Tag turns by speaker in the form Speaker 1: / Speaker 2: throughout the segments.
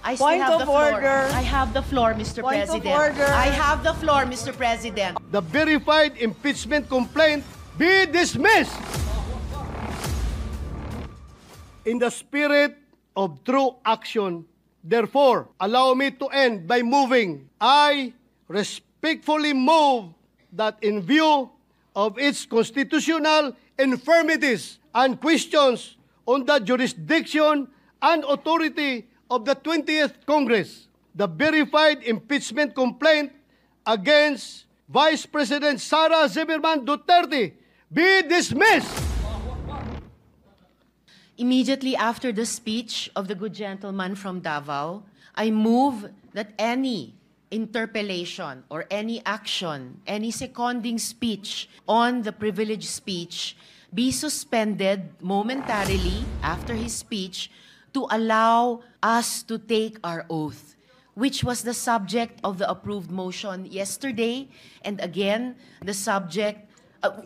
Speaker 1: I still
Speaker 2: Point
Speaker 1: have
Speaker 2: of
Speaker 1: the floor.
Speaker 2: order.
Speaker 1: I have the floor, Mr.
Speaker 2: Point of
Speaker 1: President.
Speaker 2: order.
Speaker 1: I have the floor, Mr. President.
Speaker 3: The verified impeachment complaint be dismissed. In the spirit of true action, therefore, allow me to end by moving. I respectfully move that in view of its constitutional infirmities and questions on the jurisdiction and authority of the 20th Congress, the verified impeachment complaint against Vice President Sara Zimmerman Duterte be dismissed.
Speaker 1: Immediately after the speech of the good gentleman from Davao, I move that any interpellation or any action, any seconding speech on the privileged speech be suspended momentarily after his speech to allow us to take our oath, which was the subject of the approved motion yesterday, and again,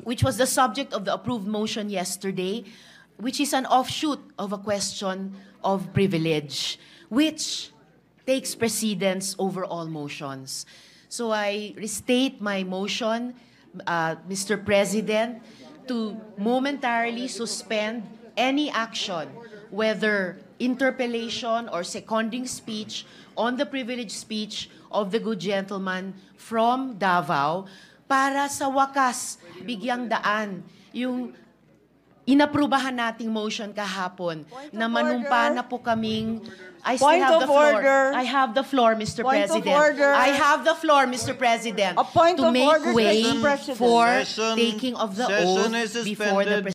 Speaker 1: which was the subject of the approved motion yesterday, which is an offshoot of a question of privilege, which takes precedence over all motions. So I restate my motion, Mr. President, to momentarily suspend any action, whether interpellation or seconding speech on the privileged speech of the good gentleman from Davao, para sa wakas bigyang daan yung inaprubahan nating motion kahapon na manumpa na po kaming I still
Speaker 2: Point
Speaker 1: have
Speaker 2: of
Speaker 1: the floor.
Speaker 2: order.
Speaker 1: I have the floor, Mr.
Speaker 2: Point of
Speaker 1: President.
Speaker 2: order.
Speaker 1: I have the floor, Mr. President.
Speaker 2: A point
Speaker 1: to
Speaker 2: of
Speaker 1: make
Speaker 2: order,
Speaker 1: way
Speaker 2: Mr. President.
Speaker 1: for
Speaker 4: Session-
Speaker 1: taking of the
Speaker 4: session
Speaker 1: oath
Speaker 4: is
Speaker 1: before the
Speaker 4: suspended.